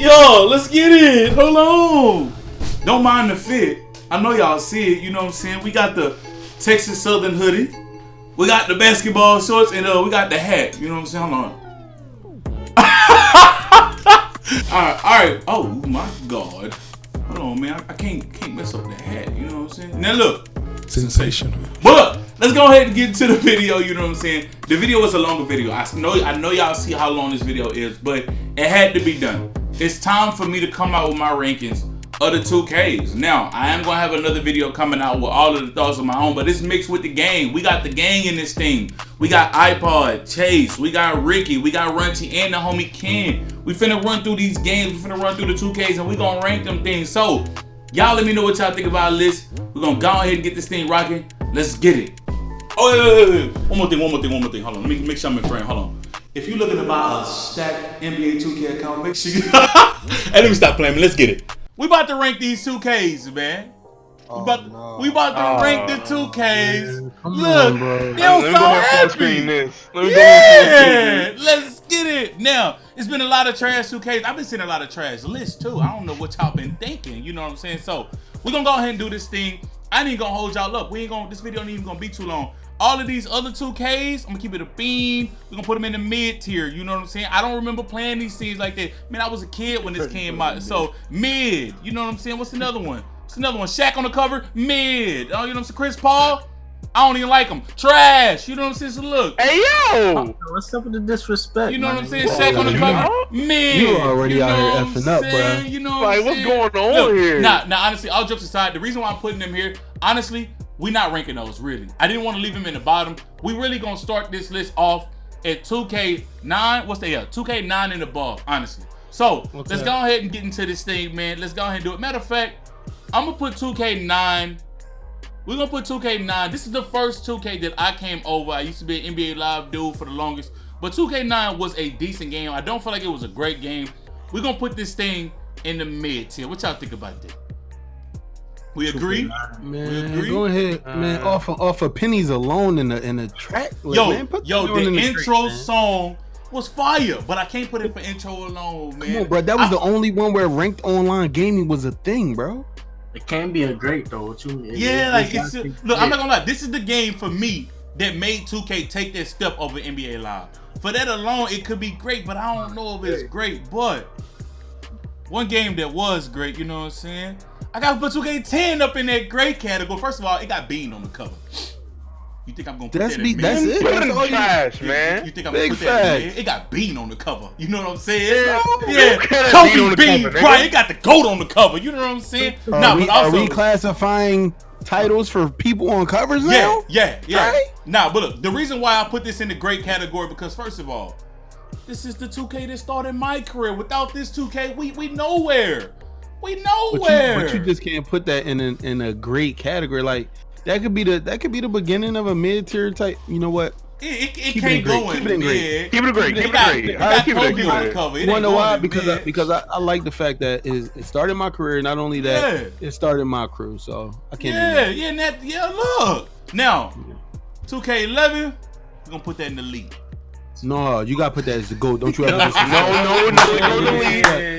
Yo, let's get it. Hold on. Don't mind the fit. I know y'all see it. You know what I'm saying? We got the Texas Southern hoodie. We got the basketball shorts, and we got the hat. You know what I'm saying? Hold on. All right. Oh my God. Hold on, man. I can't mess up the hat. You know what I'm saying? Now look. Sensational. But look, let's go ahead and get into the video. You know what I'm saying? The video was a longer video. I know y'all see how long this video is, but it had to be done. It's time for me to come out with my rankings of the 2Ks. Now, I am going to have another video coming out with all of the thoughts of my own, but it's mixed with the gang. We got the gang in this thing. We got iPod, Chase, we got Ricky, we got Runchy, and the homie Ken. We finna run through these games. We finna run through the 2Ks, and we gonna rank them things. So, y'all let me know what y'all think about our list. We're gonna go ahead and get this thing rocking. Let's get it. Oh, wait. One more thing. Hold on, let me make sure I'm in frame. Hold on. If you're looking to buy a stacked NBA 2K account, make sure you... Hey, let me stop playing. Let's get it. We about to rank these 2Ks, man. We about to rank the 2Ks. Look, they don't sound happy. Yeah, let's get it. Now, it's been a lot of trash 2Ks. I've been seeing a lot of trash lists, too. I don't know what y'all been thinking. You know what I'm saying? So, we're going to go ahead and do this thing. I ain't going to hold y'all up. This video ain't even going to be too long. All of these other 2Ks, I'm gonna keep it a beam. We're gonna put them in the mid tier. You know what I'm saying? I don't remember playing these scenes like that. Man, I was a kid when this came out. So mid, you know what I'm saying? What's another one? What's another one? Shaq on the cover, mid. Oh, you know what I'm saying? Chris Paul, I don't even like him. Trash. You know what I'm saying? So look. Hey yo, what's up with the disrespect? You know what I'm saying? Shaq on the cover, mid. You already out here effing up, bro. You know what I'm saying? What's going on here? Nah, honestly, all jokes aside, the reason why I'm putting them here, honestly, we not ranking those, really. I didn't want to leave them in the bottom. We really gonna start this list off at 2K9. What's that? Yeah, 2K9 and above, honestly. So, let's go ahead and get into this thing, man. Let's go ahead and do it. Matter of fact, I'm gonna put 2K9. We're gonna put 2K9. This is the first 2K that I came over. I used to be an NBA Live dude for the longest. But 2K9 was a decent game. I don't feel like it was a great game. We're gonna put this thing in the mid tier. What y'all think about that? We agree? Man, we agree? Go ahead, man. Off of pennies alone in the track. Like, the intro song was fire, but I can't put it for intro alone, man. Come on, bro. That was the only one where ranked online gaming was a thing, bro. It can be a great though. Look, I'm not gonna lie. This is the game for me that made 2K take that step over NBA Live. For that alone, it could be great, but I don't know if it's great. But one game that was great, you know what I'm saying? I gotta put 2K10 up in that great category. First of all, it got Bean on the cover. You think I'm gonna put that in That's it. That's all trash, man. You think I'm gonna put that in there? It got Bean on the cover. You know what I'm saying? Yeah. Kobe Bean, right? It got the GOAT on the cover. You know what I'm saying? Are we classifying titles for people on covers now? Yeah. Right? But look, the reason why I put this in the great category, because first of all, this is the 2K that started my career. Without this 2K, we nowhere. We nowhere. But you just can't put that in a great category. Like that could be the beginning of a mid tier type. You know what? It can't go in. Keep it great. Keep it great. You wanna know why? Because I like the fact that it started my career. Not only that, it started my crew. So I can't. Look now, 2K11. We're gonna put that in the league. No, you gotta put that as the GOAT. Don't you ever listen? No,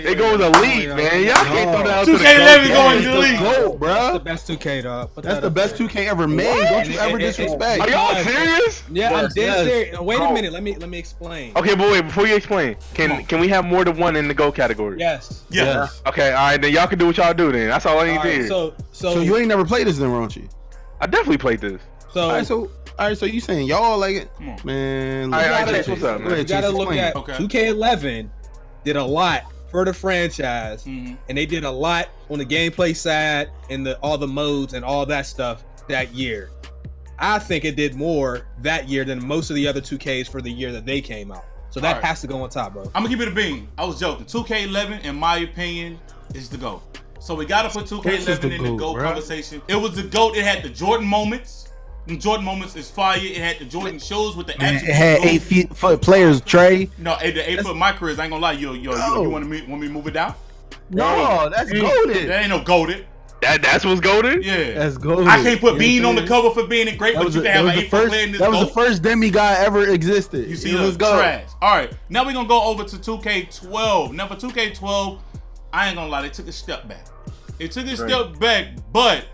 they go to elite, man. Y'all can't throw that out. 2K11 going to elite, GOAT, bro. That's the best 2K, dog. That's the best 2K ever made. What? Don't you ever disrespect? Are y'all serious? Yeah, I'm dead serious. Wait a minute. Let me explain. Okay, but wait. Before you explain, can we have more than one in the GOAT category? Yes. Okay, all right. Then y'all can do what y'all do. Then that's all I need to hear. So you ain't never played this, then, Runchy? I definitely played this. All right, so you saying y'all like it? Come on, man. Chase, what's up, man? You gotta look at 2K11 did a lot for the franchise, and they did a lot on the gameplay side and all the modes and all that stuff that year. I think it did more that year than most of the other 2Ks for the year that they came out. So that has to go on top, bro. I'm gonna keep it a bean. I was joking. 2K11, in my opinion, is the GOAT. So we gotta put 2K11 in the GOAT conversation. It was the GOAT. It had the Jordan moments. And Jordan moments is fire. It had the Jordan shows with the action. It had 8 foot players, Trey. No, the 8 foot my career. I ain't gonna lie. You want me to move it down? No, that's goated. That ain't no goated. That's what's goated? Yeah. That's goated. I can't put Bean on the cover for being a great, but you can have an 8 foot player in this. That was the first demigod ever existed. You see, it was trash. All right, now we're gonna go over to 2K12. Now for 2K12, I ain't gonna lie, they took a step back. It took a step back, but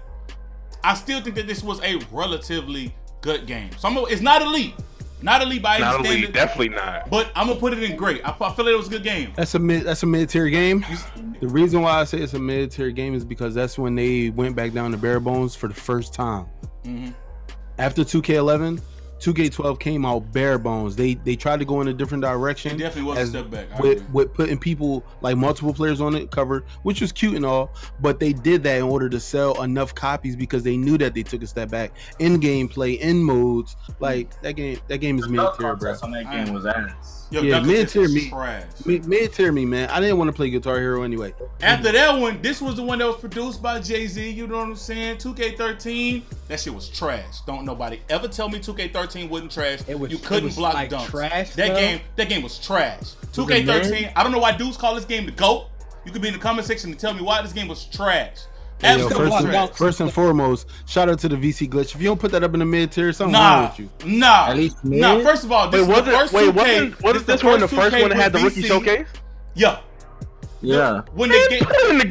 I still think that this was a relatively good game. So it's not elite. Not elite by any standard. Not elite, definitely not. But I'm gonna put it in great. I feel like it was a good game. That's a mid-tier game. The reason why I say it's a mid-tier game is because that's when they went back down to bare bones for the first time. Mm-hmm. After 2K11, 2K12 came out bare bones. They tried to go in a different direction. It definitely was a step back. With putting people like multiple players on it covered, which was cute and all, but they did that in order to sell enough copies because they knew that they took a step back in gameplay, in modes. Like that game is mid-tier, bro. On that game was ass. Yo, yeah, mid-tier me, man. I didn't want to play Guitar Hero anyway. After that one, this was the one that was produced by Jay-Z. You know what I'm saying? 2K13, that shit was trash. Don't nobody ever tell me 2K13 wasn't trash. You couldn't block like dunks. Trash, that game was trash. 2K13, I don't know why dudes call this game the GOAT. You could be in the comment section and tell me why this game was trash. Hey, first and foremost, shout out to the VC glitch. If you don't put that up in the mid tier, something wrong with you. At least mid? First of all, this is the first 2K. Wasn't this one the first one that had the rookie showcase? Yeah. When the game put in the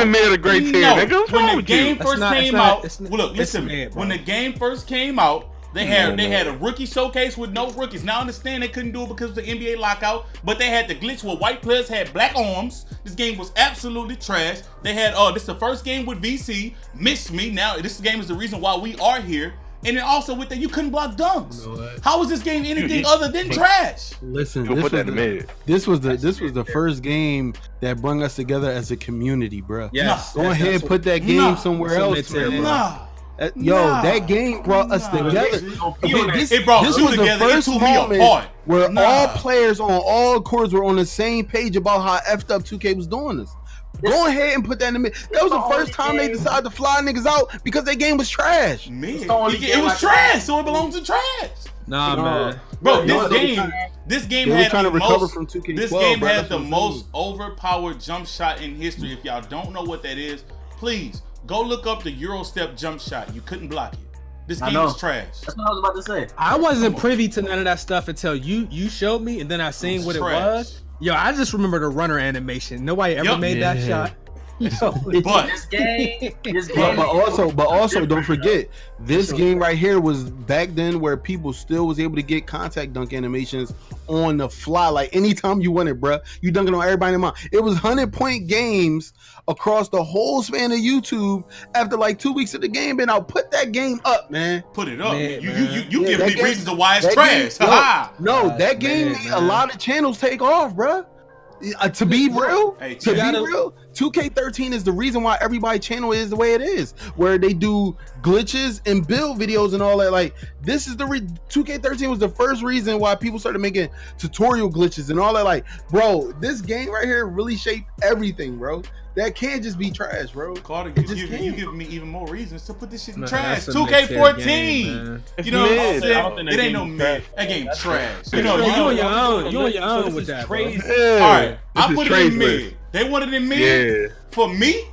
mid of the great tier, nigga. When the game first came out, look, listen. When the game first came out, they had a rookie showcase with no rookies. Now I understand they couldn't do it because of the NBA lockout, but they had the glitch where white players had black arms. This game was absolutely trash. They had this is the first game with VC. Miss me. Now this game is the reason why we are here. And then also with that, you couldn't block dunks. You know how was this game anything other than trash? Listen, this was the first game that brought us together as a community, bro. Yes. Go ahead and put that game somewhere else, man. That game brought us together. It brought this two was together. The first it took me moment apart. Where all players on all courts were on the same page about how effed up 2K was doing this. Go ahead and put that in the mid. That was the first time they decided to fly niggas out because their game was trash. It was trash, so it belongs to trash. Nah, man. Bro, this game had the most overpowered jump shot in history. If y'all don't know what that is, please go look up the Euro step jump shot. You couldn't block it. This game is trash. That's what I was about to say. I wasn't privy to none of that stuff until you showed me, and then I seen what it was. Yo, I just remember the runner animation. Nobody ever made that shot. But this game but also don't forget, this game right here was back then where people still was able to get contact dunk animations on the fly. Like anytime you wanted, bruh, you dunking on everybody in mind. It was 100-point games across the whole span of YouTube. After like 2 weeks of the game being out, put that game up, man. Put it up. You give me reasons of why it's trash. That game made a lot of channels take off, bruh. To be real, 2K13 is the reason why everybody's channel is the way it is, where they do glitches and build videos and all that. Like this is 2K13 was the first reason why people started making tutorial glitches and all that. Like, bro, this game right here really shaped everything, bro. That can't just be trash, bro. Carter, you give me even more reasons to put this shit in trash. 2K14, game, you know what I'm saying? It ain't no mid. That game trash. You on your own with that. All right, I put it in mid. They wanted it in mid. Yeah. For me,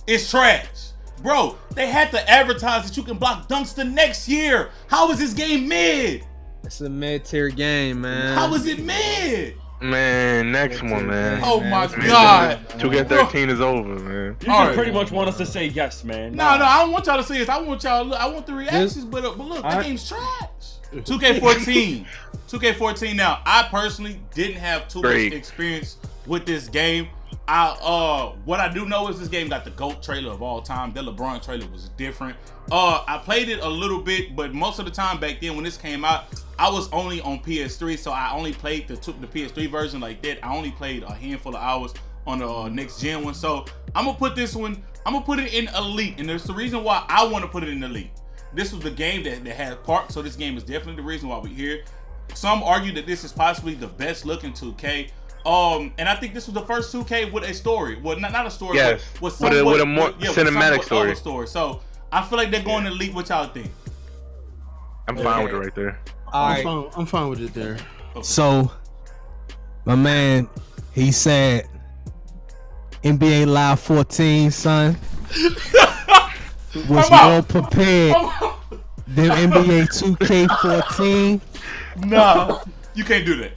it's trash. Bro, they had to advertise that you can block dunks the next year. How is this game mid? It's a mid-tier game, man. How is it mid? Man, next one, man. Oh my God. 2K13 is over, man. You pretty much want us to say yes, man. No, I don't want y'all to say yes. I want the reactions, but look, that game's trash. 2K14 now. I personally didn't have too much experience with this game. What I do know is this game got the GOAT trailer of all time. That LeBron trailer was different. I played it a little bit, but most of the time back then when this came out, I was only on PS3, so I only played the PS3 version like that. I only played a handful of hours on the next gen one. So I'm gonna put this one. I'm gonna put it in elite, and there's the reason why I want to put it in elite. This was the game that had Park, so this game is definitely the reason why we're here. Some argue that this is possibly the best looking 2K. And I think this was the first 2K with a story. Well, not a story, yes, but with a more cinematic story. So I feel like they're going elite. What y'all think? I'm fine with it right there. I'm fine with it there. Okay. So, my man, he said, NBA Live 14, son, was more prepared than NBA 2K14. No, you can't do that.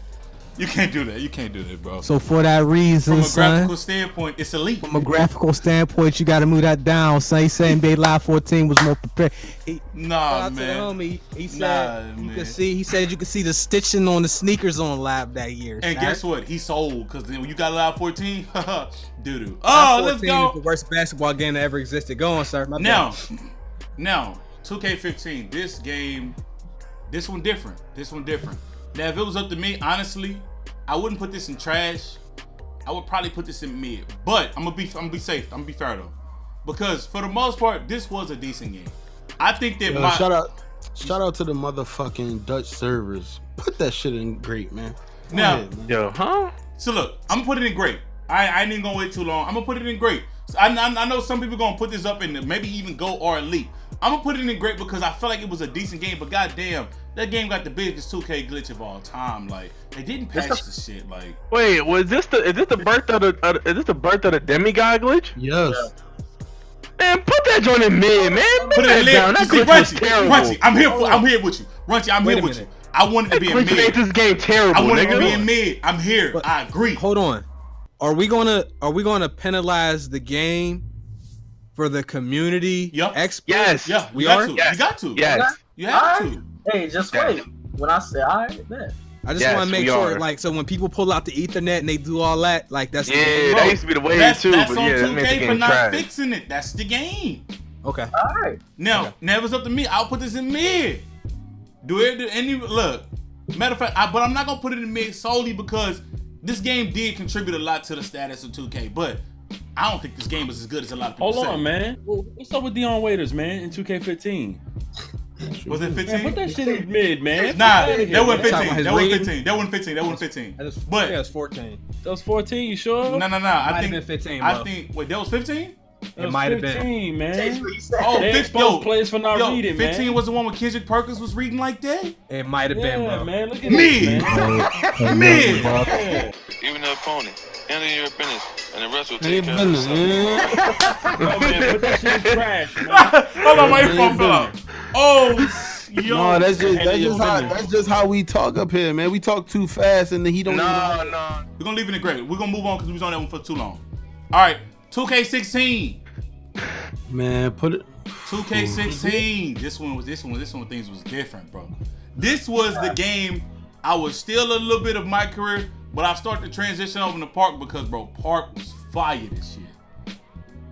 You can't do that. You can't do that, bro. So for that reason, From a son, graphical standpoint, it's elite. from a graphical standpoint, you got to move that down. Son, he said NBA Live 14 was more prepared. Nah, man. To the homie, he said Nah, you man. could see. He said you could see the stitching on the sneakers on Live that year. And son. guess what? He sold because then when you got Live 14, doo-doo. Live Oh, let's 14 go. is the worst basketball game that ever existed. Go on, sir. My Now, bad. 2K15, this one different. Now, if it was up to me, honestly, I wouldn't put this in trash. I would probably put this in mid. But I'm gonna be safe. I'm gonna be fair though, because for the most part, this was a decent game. I think that shout out to the motherfucking Dutch servers. Put that shit in great, man. Now, Yo, huh? so look, I'm gonna put it in great. I ain't even gonna wait too long. I'm gonna put it in great. So I know some people gonna put this up in maybe even gold or elite. I'm gonna put it in great because I feel like it was a decent game, but goddamn, that game got the biggest 2K glitch of all time. Like, they didn't patch the shit. Like, Wait, is this the birth of the demigod glitch? Yes. Man, put that joint in mid, man. put it in that down. lid. You That see, glitch was Runchy, terrible. Runchy, I'm here with you. Runchy, I'm Wait here a with you. minute. I wanted to be in Glitch made mid. this game terrible, I wanted nigga. to be in mid. I'm here. But- I agree. Hold on. Are we gonna penalize the game for the community Yup. exploits? Yes. Yeah, We you got are? to. Yes. You got to. Yes. You have Alright. to. Hey, just wait. When I say alright, man. I just Yes, want to make we sure, are. like, so when people pull out the Ethernet and they do all that, like, that's Yeah, Bro, that used to be the way That's too, on but yeah, that made the 2K for game not trash. fixing it. That's the game. okay. Alright. Now, if it's up to me, I'll put this in mid. Look. Matter of fact, but I'm not gonna put it in mid solely because this game did contribute a lot to the status of 2K. But I don't think this game was as good as a lot of people Hold say. on, man. What's up with Dion Waiters, man, in 2K15? Was it Man, 15? put that shit in mid, man. Nah, Get outta here, that wasn't man. Talking 15. about his That wasn't rating? 15. That wasn't 15. That wasn't 15. But Yeah, it's 14. That was 14, you sure? no. Might I have think been 15, I bro. think. Wait, that was 15? That It was might have been. 15, man. Chase, what you say? Oh, They 15. exposed players for not reading, 15 man. was the one where Kendrick Perkins was reading like that? It might have been, Yeah, bro. man. Look at Me. this, man. Mid. Yeah. Even the opponent. Handle your business, and the rest will Hey, take care of business, itself. No, man, put that shit in trash, man. Hold on, my earphone fell out. Oh, yo. No, that's Handle your business. that's just how we talk up here, man. We talk too fast and then he don't. No. We're gonna leave it in great. We're gonna move on because we was on that one for too long. All right, 2K16. Man, put it. 2K16. This one things was different, bro. This was the game. I was still a little bit of my career, but I started to transition over to Park because, bro, Park was fire this year.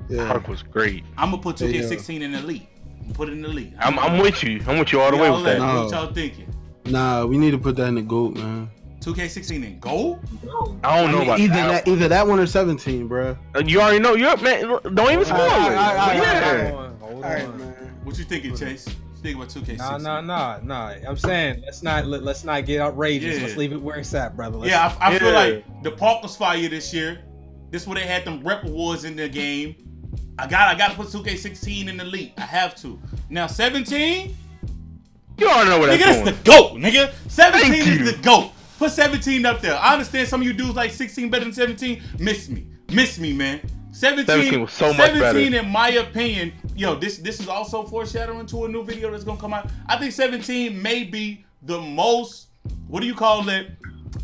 Yeah. Park was great. I'm gonna put 2K16 in elite. Put it in elite. I'm with you. I'm with you all the way with that. What y'all thinking? Nah, we need to put that in the GOAT, man. 2K16 in gold? I don't know about that. Either that one or 17, bro. You already know. You're man. Don't even spoil it. Yeah. Hold All right, on. man. What you thinking, Chase? Think about 2K16. Nah. I'm saying let's not get outrageous. Yeah. Let's leave it where it's at, brother. Let's, Yeah, I feel Yeah. like the Park was fire this year. This is where they had them rep awards in the game. I gotta put 2K16 in the elite. I have to. Now 17, You already know where nigga, that's that's going. the GOAT, nigga. 17 Thank is you. the GOAT. Put 17 up there. I understand some of you dudes like 16 better than 17. Miss me, man. 17 was so much 17 better. in my opinion. Yo, this is also foreshadowing to a new video that's gonna come out. I think 17 may be the most, what do you call it?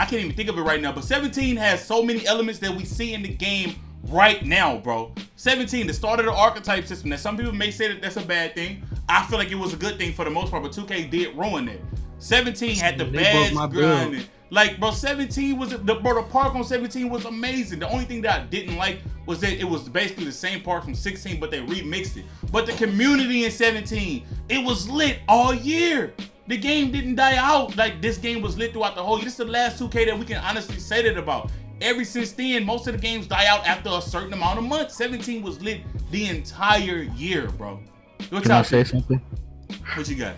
I can't even think of it right now, but 17 has so many elements that we see in the game right now, bro. 17, the start of the archetype system. Now, some people may say that that's a bad thing. I feel like it was a good thing for the most part, but 2K did ruin it. 17 had the They badge broke my grind. bill. Like, bro, 17 was the park on 17 was amazing. The only thing that I didn't like was that it was basically the same park from 16, but they remixed it. But the community in 17, it was lit all year. The game didn't die out. Like, this game was lit throughout the whole year. This is the last 2K that we can honestly say that about. Ever since then, most of the games die out after a certain amount of months. 17 was lit the entire year, bro. What Can I say something? What you got?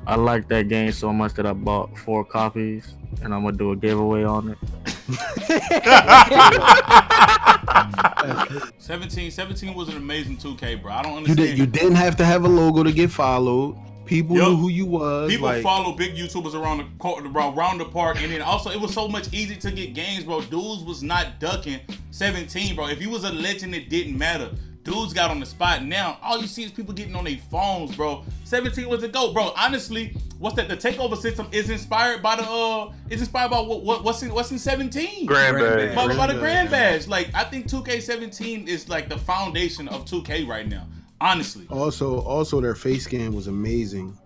I like that game so much that I bought 4 copies, and I'm gonna do a giveaway on it. 17 was an amazing 2K, bro. I don't You understand. didn't have to have a logo to get followed. People Yup. knew who you was. People like, follow big YouTubers around the park, and then also it was so much easier to get games, bro. Dudes was not ducking 17, bro. If you was a legend, it didn't matter. Dudes got on the spot. Now all you see is people getting on their phones, bro. 17 was a GOAT, bro. Honestly, what's that? The takeover system is inspired by what's in 17. Grand Badge. By the Grand Badge. Like, I think 2K17 is like the foundation of 2K right now. Honestly. Also, their face game was amazing.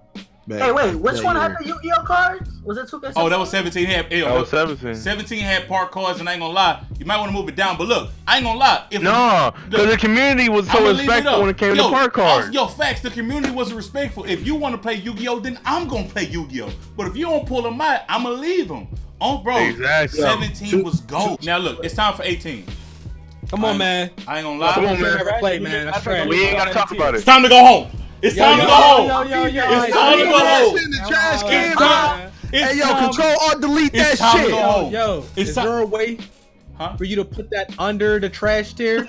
Hey, wait, which one had the Yu-Gi-Oh cards? Was it 2K17? Oh, that was 17. That was 17. 17 had park cards, and I ain't gonna lie, you might want to move it down. But look, I ain't gonna lie. No, because the community was so respectful when it came to park cards. Yo, facts. The community was respectful. If you want to play Yu-Gi-Oh, then I'm gonna play Yu-Gi-Oh. But if you don't pull them out, I'm gonna leave them. Oh, bro. Exactly. 17 was gold. Now look, it's time for 18. Come on, man. I ain't gonna lie. Come on, man. Play, man. That's trash. We ain't gotta talk about it. It's time to go home. It's time to go home. It's time to go home. In the trash can, Hey, yo, control or delete that shit. Yo, is there a way for you to put that under the trash tier?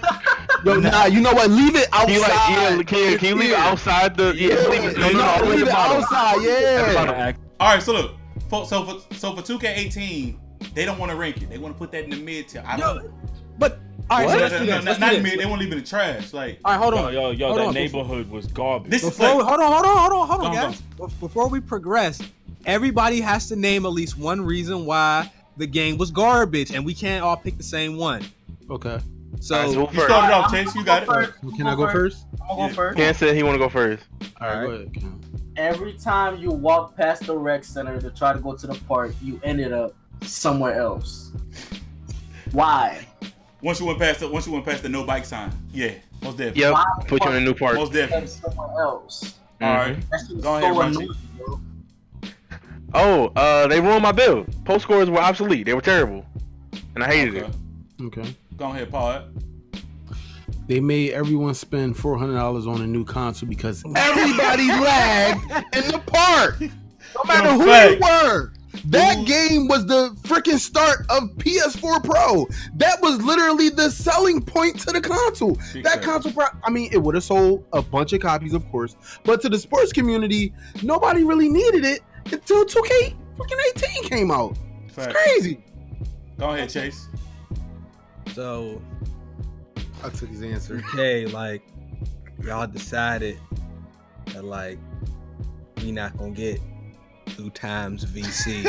Yo, nah, you know what? Leave it outside. Can you leave it outside the? Leave it outside. Yeah. All right, so look, so for 2K18, they don't want to rank it. They want to put that in the mid tier. But all right, so not mid. They want to leave it in trash. Like, all right, hold on, yo, that neighborhood was garbage. Hold on, guys. Before we progress, everybody has to name at least one reason why the game was garbage, and we can't all pick the same one. Okay. So you started off, Chase. You got it. Can I go first? I'll go first. Ken said he want to go first. All right, go ahead, Ken. Every time you walk past the rec center to try to go to the park, you ended up somewhere else. Why? Once you went past the no bike sign, yeah, most definitely. Yep, put you in a new park. Most definitely. Somewhere else. All right, go ahead, Runchy. They ruined my build. Post scores were obsolete. They were terrible, and I hated it. Okay. Go ahead, Paul. They made everyone spend $400 on a new console because everybody lagged in the park. No matter who you were. That game was the freaking start of PS4 Pro. That was literally the selling point to the console. That console, I mean, it would have sold a bunch of copies, of course, but to the sports community, nobody really needed it until 2K18 came out. It's crazy. Go ahead, Chase. So, I took his answer. Okay, like, y'all decided that, like, we not gonna get 2 times VC.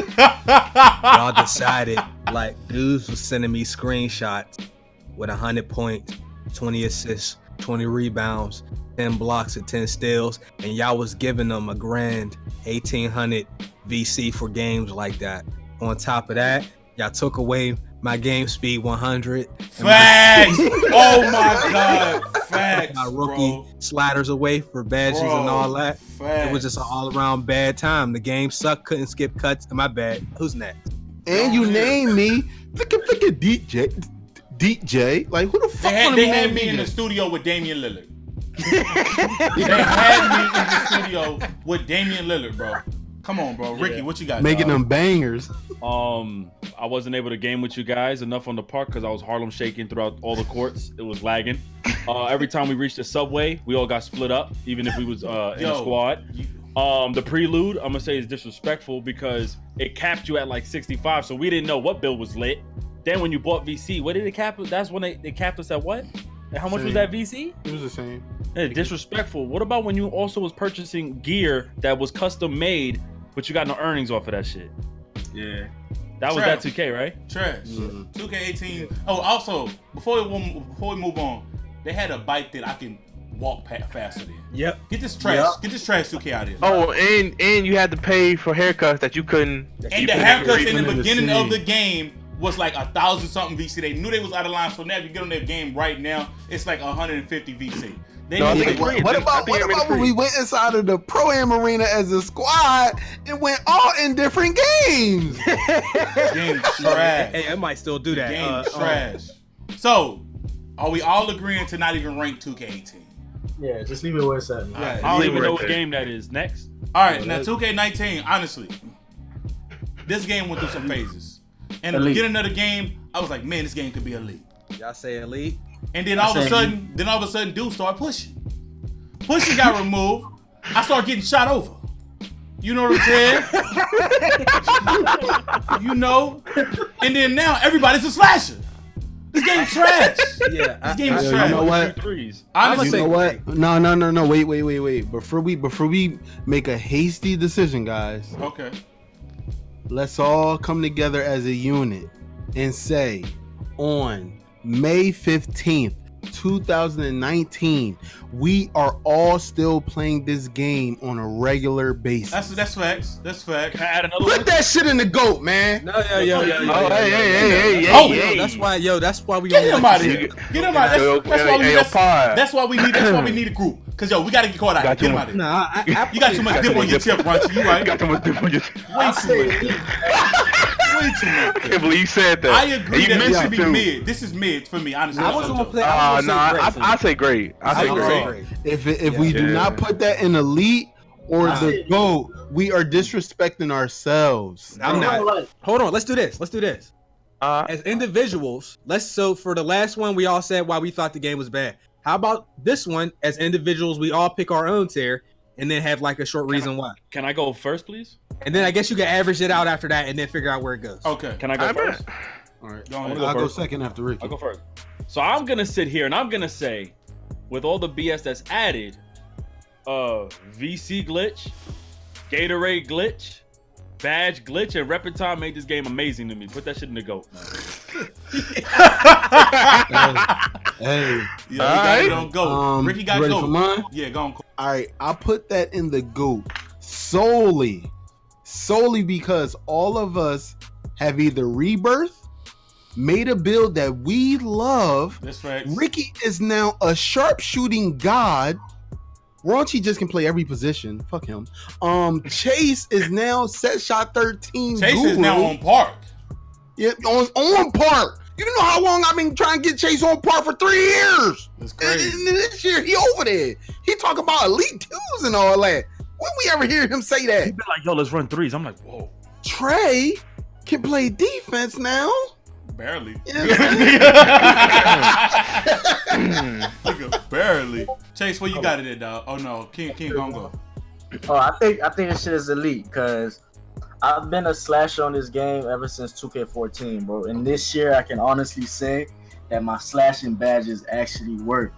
Y'all decided, like, dudes was sending me screenshots with 100 points, 20 assists, 20 rebounds, 10 blocks and 10 steals, and y'all was giving them a grand 1,800 VC for games like that. On top of that, y'all took away my game speed 100. Facts! Oh my God! Facts, my rookie sliders away for badges and all that. Facts. It was just an all-around bad time. The game sucked, couldn't skip cuts. My bad. Who's next? And you named me flicka DJ. Like, who the fuck? They had me in the studio with Damian Lillard. They had me in the studio with Damian Lillard, bro. Come on, bro. Ricky, what you got? Making them bangers. I wasn't able to game with you guys enough on the park because I was Harlem shaking throughout all the courts. It was lagging. Every time we reached the subway, we all got split up, even if we was in a squad. The prelude, I'm gonna say, is disrespectful because it capped you at like 65, so we didn't know what bill was lit. Then when you bought VC, what did it cap? That's when they capped us at what? And how much was that VC? It was the same. Yeah, disrespectful. What about when you also was purchasing gear that was custom made, but you got no earnings off of that shit? Yeah. That was that 2K, right? Trash. 2K18. Oh, also, before we move on, they had a bike that I can walk faster than. Yep. Get this trash 2K out of here. Oh, and you had to pay for haircuts that you couldn't. And the haircuts in the beginning of the game was like 1,000 something VC. They knew they was out of line, so now if you get on their game right now, it's like 150 VC. What about when we went inside of the Pro-Am arena as a squad and went all in different games? Game trash. Hey, I might still do that. Game trash. So, are we all agreeing to not even rank 2K18? Yeah, just leave it where it's at. Right. I don't even know what game that is. Next. All right, now 2K19, honestly, this game went through some phases. And at the beginning of the game, I was like, man, this game could be elite. Y'all say elite? And then all of a sudden, dudes started pushing. Pushing got removed. I started getting shot over. You know what I'm saying? You know? And then now everybody's a slasher. This game trash. Yeah, this game is trash. You know what? Honestly, you know what? No. Wait. Before we make a hasty decision, guys. Okay. Let's all come together as a unit and say on May 15th, 2019, we are all still playing this game on a regular basis. That's facts. That's facts. Can I add another Put one? that shit in the GOAT, man. No. Hey. That's why we Get him out of here. Get him out. That's why we need a group. Cause yo, we gotta get caught out. Get him out of here. Nah, You got too much dip on your chip, Runchy. You right? Got too much dip on your chip. Way too much. Way too much. I can't believe you said that. I agree that this should be too. mid. This is mid for me, honestly. I was gonna play. I say great. I say great. If we do not put that in elite or the GOAT, we are disrespecting ourselves. I'm not. Hold on. Let's do this. As individuals, so for the last one, we all said why we thought the game was bad. How about this one? As individuals, we all pick our own tier and then have like a short reason why. Can I go first, please? And then I guess you can average it out after that and then figure out where it goes. Okay. Can I go first? All right. I'll go second after Ricky. I'll go first. So I'm gonna sit here and I'm gonna say, with all the BS that's added, VC glitch, Gatorade glitch, badge glitch, and Repetime made this game amazing to me. Put that shit in the GOAT, man. Hey. Yeah, we got it on GOAT. Ricky got ready GOAT. for mine? Yeah, go on. All right, I put that in the GOAT solely because all of us have either rebirth, made a build that we love. That's right. Ricky is now a sharpshooting god. Raunchy just can play every position. Fuck him. Chase is now set shot 13. Chase guru. is now on Park. Yeah, on Park. You know how long I've been trying to get Chase on Park for 3 years. That's crazy. And this year he over there. He talk about elite twos and all that. When we ever hear him say that? He be like, yo, let's run threes. I'm like, whoa. Trey can play defense now. Barely. Yeah. Nigga, barely. Chase, where you got it at, dog? Oh no, King gonna go. Oh, I think this shit is elite because I've been a slasher on this game ever since 2K14, bro. And this year, I can honestly say that my slashing badges actually work.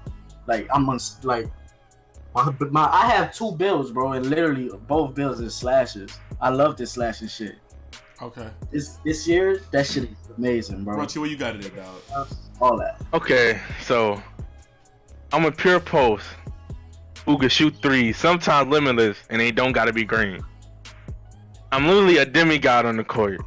Like I'm on like I have 2 builds, bro, and literally both builds is slashes. I love this slashing shit. Okay. This year, that shit is amazing, bro. Runchy, where you got it at, dog? All that. Okay, so I'm a pure post who can shoot threes, sometimes limitless, and they don't gotta be green. I'm literally a demigod on the court.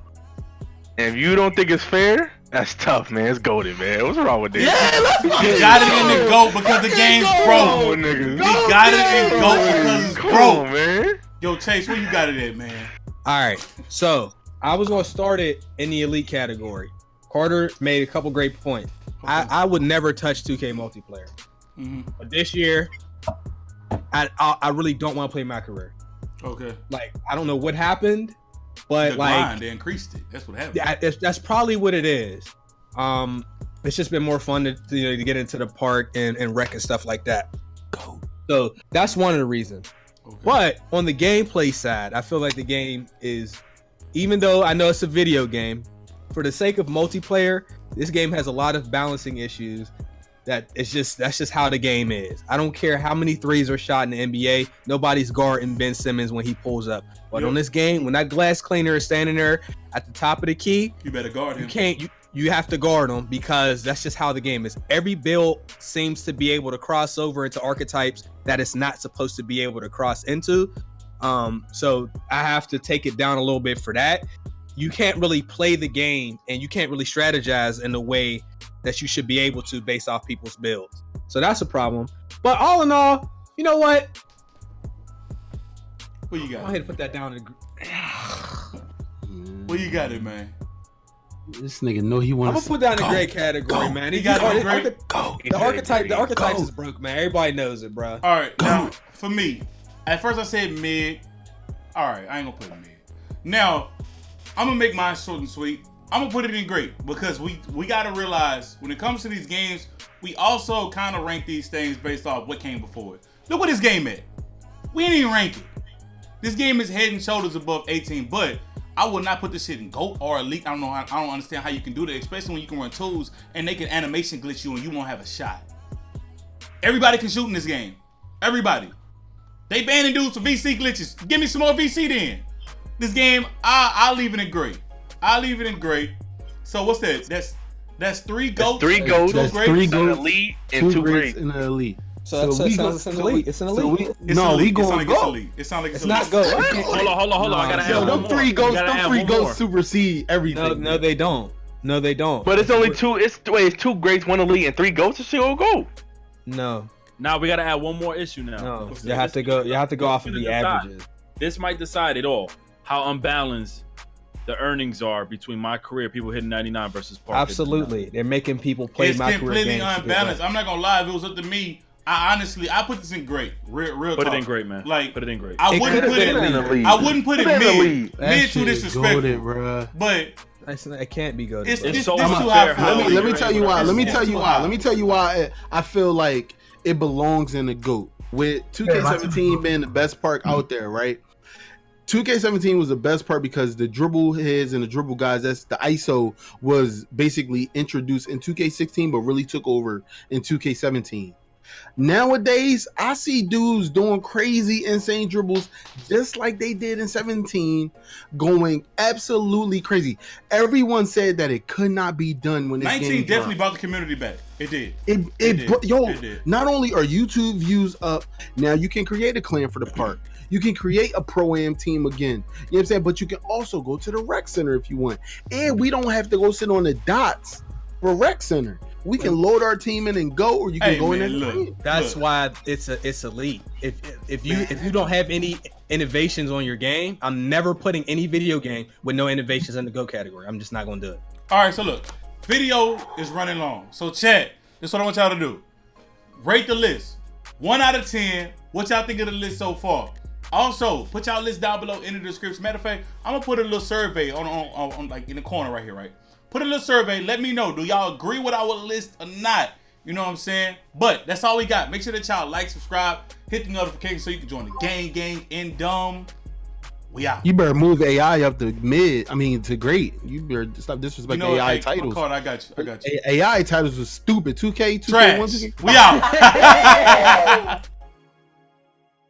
And if you don't think it's fair, that's tough, man. It's goated, man. What's wrong with this? Yeah, let's You got it in the GOAT because the game's broke. Niggas. You got it in GOAT because it's Come broke. on, man. Yo, Chase, where you got it at, man? All right, so I was gonna start it in the elite category. Carter made a couple great points. Okay. I would never touch 2K multiplayer, but this year, I really don't want to play my career. Okay. Like I don't know what happened, but The like grind, they increased it. That's what happened. yeah, that's probably what it is. It's just been more fun to get into the park and wreck and stuff like that. So that's one of the reasons. Okay. But on the gameplay side, I feel like the game is, even though I know it's a video game, for the sake of multiplayer, this game has a lot of balancing issues. That's just how the game is. I don't care how many threes are shot in the NBA. Nobody's guarding Ben Simmons when he pulls up. But on this game, when that glass cleaner is standing there at the top of the key, You better guard him. you have to guard him because that's just how the game is. Every build seems to be able to cross over into archetypes that it's not supposed to be able to cross into. So I have to take it down a little bit for that. You can't really play the game and you can't really strategize in the way that you should be able to based off people's builds. So that's a problem. But all in all, you know what? Where you Go got ahead it? and put that down. Where you got it, man? This nigga know he I'm wants. gonna put down a great category, man. He got it great. The archetypes is broke, man. Everybody knows it, bro. All right, now for me, at first I said mid. All right, I ain't gonna put it mid. Now I'm gonna make mine short and sweet. I'm gonna put it in great because we gotta realize when it comes to these games, we also kind of rank these things based off what came before it. Look what this game at. We ain't even rank it. This game is head and shoulders above 18, but I would not put this shit in GOAT or Elite. I don't understand how you can do that, especially when you can run tools and they can animation glitch you and you won't have a shot. Everybody can shoot in this game. Everybody. They banning dudes for VC glitches. Give me some more VC then. This game, I'll leave it in great. I'll leave it in great. So what's that? That's 3 GOATs. 3 GOATs. That's 3 GOATs, an elite, and 2 greats in the elite. So it's an elite. It's an elite. We going GOAT. It sounds like it's not GOAT. Hold on. I gotta add them 3 GOATs supersede everything. No, they don't. No, they don't. But it's only 2. It's 2 greats, 1 elite, and 3 GOATs. It's still GOAT. No. Now we gotta add one more issue now. No, you have to go off of the averages. This might decide it all. How unbalanced the earnings are between my career, people hitting 99 versus Park. Absolutely, they're making people play my career. It's completely unbalanced. I'm not gonna lie. If it was up to me, I put this in great. Real put talk. it in great, man. Like, put it in great. I wouldn't put it in elite. I wouldn't put it mid. Mid too disrespectful. But it can't be good. It's so unfair. Let me tell you why. Let me tell you why I feel like it belongs in the GOAT. With 2K17 being the best part out there, right? 2K17 was the best part because the dribble heads and the dribble guys, that's the ISO, was basically introduced in 2K16 but really took over in 2K17. Nowadays, I see dudes doing crazy, insane dribbles just like they did in 17, going absolutely crazy. Everyone said that it could not be done when this 19 game definitely dropped. brought the community back. It did. It did. Not only are YouTube views up, now you can create a clan for the park. You can create a Pro-Am team again. You know what I'm saying? But you can also go to the rec center if you want. And we don't have to go sit on the dots for rec center. We can load our team in and go, or you can go in and look. That's why it's elite. If you don't have any innovations on your game, I'm never putting any video game with no innovations in the GO category. I'm just not gonna do it. All right, so look, video is running long. So chat, this is what I want y'all to do. Rate the list. 1 out of 10. What y'all think of the list so far? Also, put y'all list down below in the description. Matter of fact, I'm gonna put a little survey on like in the corner right here, right? Put a little survey. Let me know. Do y'all agree with our list or not? You know what I'm saying? But that's all we got. Make sure that y'all like, subscribe, hit the notification so you can join the gang and dumb. We out. You better move AI up to to great. You better stop disrespecting AI titles. I got you. AI titles was stupid. 2K, 2K, Trash. 1, 2K. We out.